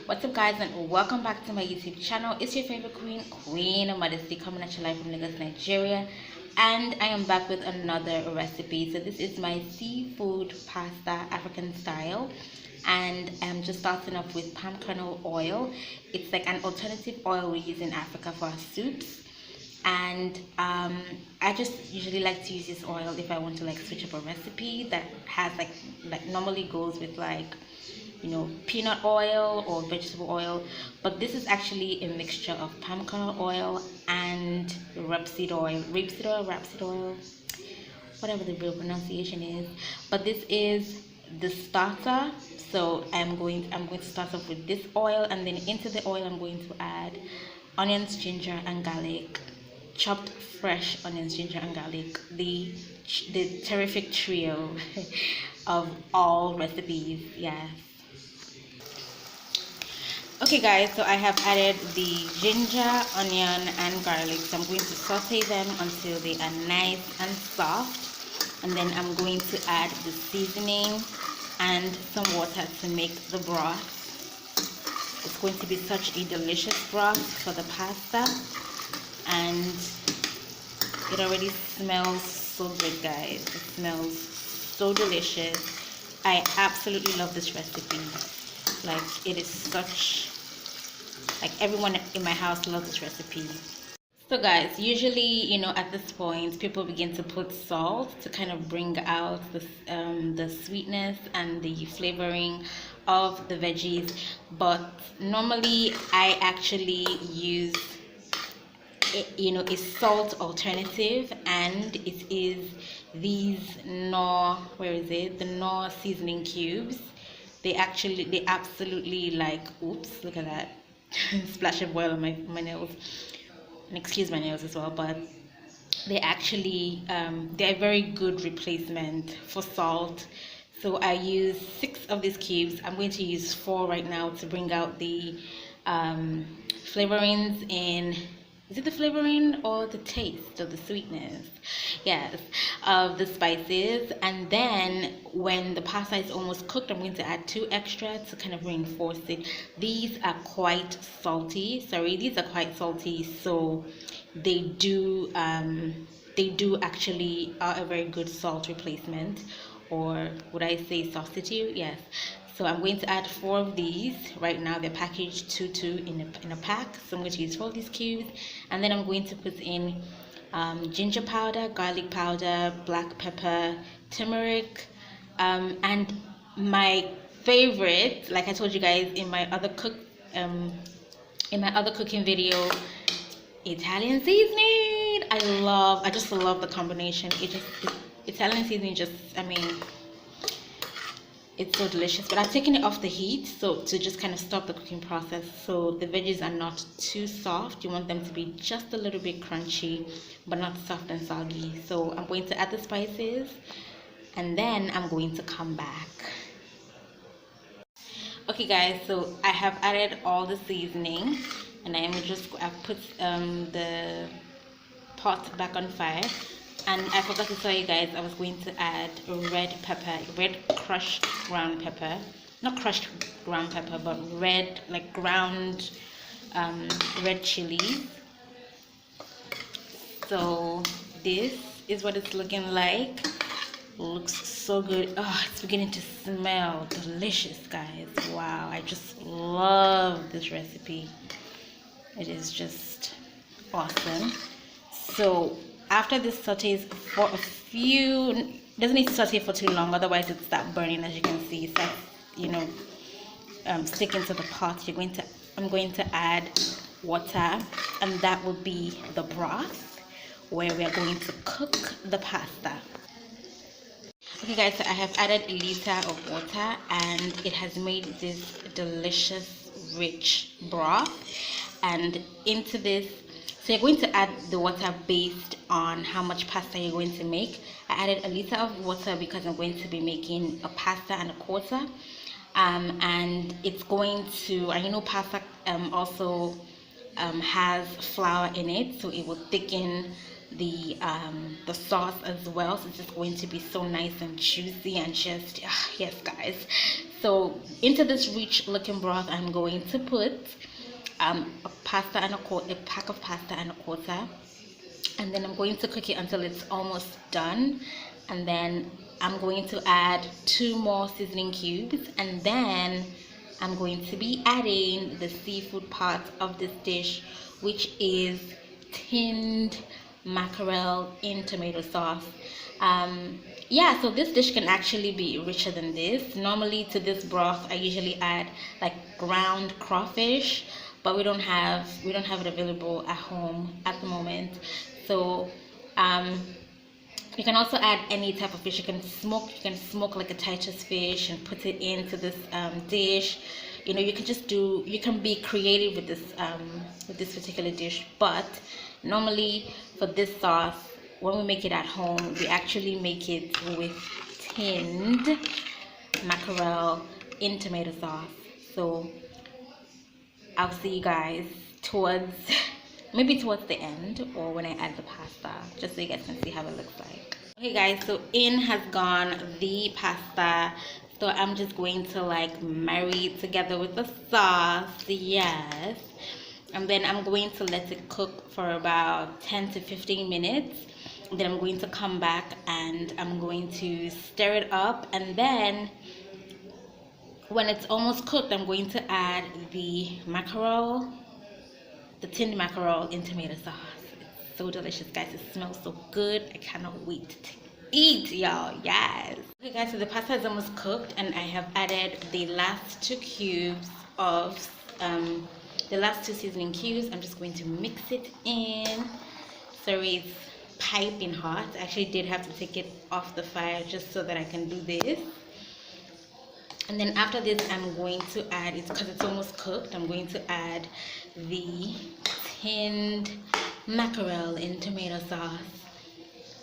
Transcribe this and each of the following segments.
What's up, guys, and welcome back to my YouTube channel. It's your favorite Queen of Modesty, coming at you live from Lagos, Nigeria, and I am back with another recipe. So this is my seafood pasta, African style, and I'm just starting off with palm kernel oil. It's like an alternative oil we use in Africa for our soups. And I just usually like to use this oil if I want to like switch up a recipe that has like normally goes with like, you know, peanut oil or vegetable oil, but this is actually a mixture of palm kernel oil and rapeseed oil, whatever the real pronunciation is. But this is the starter. So I'm going to start off with this oil, and then into the oil I'm going to add onions, ginger and garlic, chopped fresh onions, ginger and garlic, the terrific trio of all recipes. Yes. Okay, guys, so I have added the ginger, onion and garlic. So I'm going to saute them until they are nice and soft, and then I'm going to add the seasoning and some water to make the broth. It's going to be such a delicious broth for the pasta, and it already smells so good, guys. It smells so delicious. I absolutely love this recipe. Like, it is such, like, everyone in my house loves this recipe. So guys, usually, you know, at this point people begin to put salt to kind of bring out the sweetness and the flavoring of the veggies, but normally I actually use, you know, a salt alternative, and it is these the Knorr seasoning cubes. They absolutely, like, oops, look at that splash of oil on my nails, and excuse my nails as well, but they actually they're a very good replacement for salt. So I use 6 of these cubes. I'm going to use 4 right now to bring out the flavorings in, is it the flavoring or the taste or the sweetness? Yes, of the spices. And then when the pasta is almost cooked, I'm going to add 2 extra to kind of reinforce it. These are quite salty. So they do actually are a very good salt replacement, or would I say substitute? Yes. So I'm going to add 4 of these right now. They're packaged 2 in a pack. So I'm going to use 4 of these cubes, and then I'm going to put in ginger powder, garlic powder, black pepper, turmeric, and my favorite, like I told you guys in my other cooking video, Italian seasoning. I just love the combination. Italian seasoning just, I mean, it's so delicious. But I've taken it off the heat, so to just kind of stop the cooking process, so the veggies are not too soft. You want them to be just a little bit crunchy, but not soft and soggy. So I'm going to add the spices, and then I'm going to come back. Okay, guys, so I have added all the seasoning, and I've put the pot back on fire. And I forgot to tell you guys, I was going to add red crushed ground pepper, not crushed ground pepper, but red, like ground red chilies. So this is what it's looking like. Looks so good. Oh, it's beginning to smell delicious, guys. Wow, I just love this recipe. It is just awesome. So after this sautés for a few, it doesn't need to saute for too long, otherwise it starts burning. As you can see, it's like, you know, sticking to the pot. I'm going to add water, and that will be the broth where we are going to cook the pasta. Okay, guys, so I have added a liter of water, and it has made this delicious rich broth. And into this, so you're going to add the water based on how much pasta you're going to make. I added a liter of water because I'm going to be making a pasta and a quarter, and it's going to, and you know, pasta also has flour in it, so it will thicken the sauce as well. So it's just going to be so nice and juicy and just yes, guys. So into this rich looking broth, I'm going to put a pack of pasta and a quarter, and then I'm going to cook it until it's almost done, and then I'm going to add 2 more seasoning cubes, and then I'm going to be adding the seafood part of this dish, which is tinned mackerel in tomato sauce. Yeah, so this dish can actually be richer than this. Normally to this broth I usually add like ground crawfish, but we don't have it available at home at the moment. So you can also add any type of fish. You can smoke like a Titus fish and put it into this dish. You know, you can be creative with this particular dish. But normally for this sauce, when we make it at home, we actually make it with tinned mackerel in tomato sauce. So I'll see you guys maybe towards the end, or when I add the pasta, just so you guys can see how it looks like. Okay guys, so in has gone the pasta, so I'm just going to like marry it together with the sauce. Yes, and then I'm going to let it cook for about 10 to 15 minutes. Then I'm going to come back and I'm going to stir it up, and then when it's almost cooked, I'm going to add the tinned mackerel in tomato sauce. It's so delicious, guys. It smells so good. I cannot wait to eat, y'all. Yes. Okay guys, so the pasta is almost cooked, and I have added the last 2 cubes of the last 2 seasoning cubes. I'm just going to mix it in. Sorry, it's piping hot. I actually did have to take it off the fire just so that I can do this. And then after this, I'm going to add it, because it's almost cooked, I'm going to add the tinned mackerel in tomato sauce.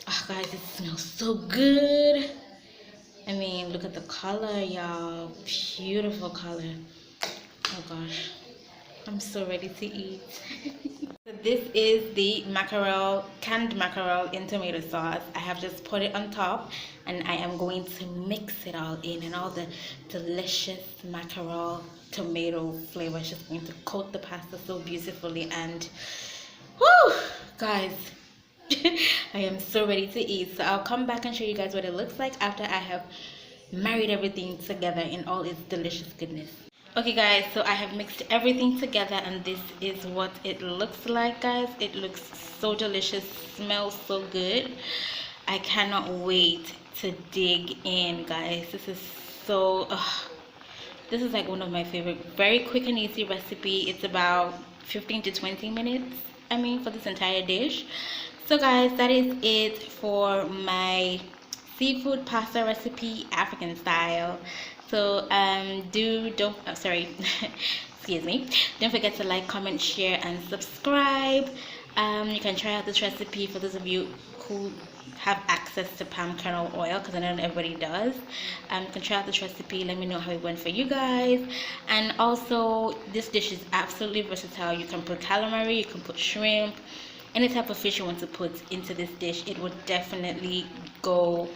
Oh guys, it smells so good. I mean, look at the color, y'all. Beautiful color. Oh gosh, I'm so ready to eat. So this is the canned mackerel in tomato sauce. I have just put it on top, and I am going to mix it all in, and all the delicious mackerel tomato flavor is just going to coat the pasta so beautifully. And whoo, guys, I am so ready to eat. So I'll come back and show you guys what it looks like after I have married everything together in all its delicious goodness. Okay guys, so I have mixed everything together, and this is what it looks like, guys. It looks so delicious, smells so good. I cannot wait to dig in, guys. This is so this is like one of my favorite, very quick and easy recipe. It's about 15 to 20 minutes, I mean, for this entire dish. So guys, that is it for my seafood pasta recipe, African style. So excuse me, don't forget to like, comment, share, and subscribe. You can try out this recipe for those of you who have access to palm kernel oil, because I know not everybody does. You can try out this recipe. Let me know how it went for you guys. And also, this dish is absolutely versatile. You can put calamari, you can put shrimp, any type of fish you want to put into this dish. It would definitely go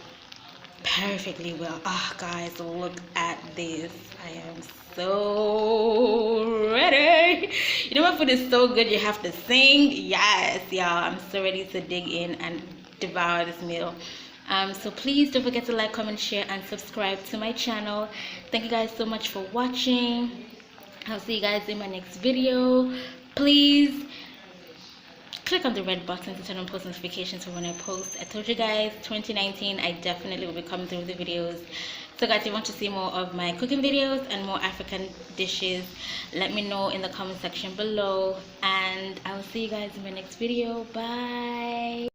perfectly well. Guys, look at this. I am so ready. You know, my food is so good you have to sing. Yes, y'all, I'm so ready to dig in and devour this meal. So please don't forget to like, comment, share, and subscribe to my channel. Thank you guys so much for watching. I'll see you guys in my next video. Please click on the red button to turn on post notifications for when I post. I told you guys, 2019, I definitely will be coming through the videos. So guys, if you want to see more of my cooking videos and more African dishes, let me know in the comment section below, and I will see you guys in my next video. Bye.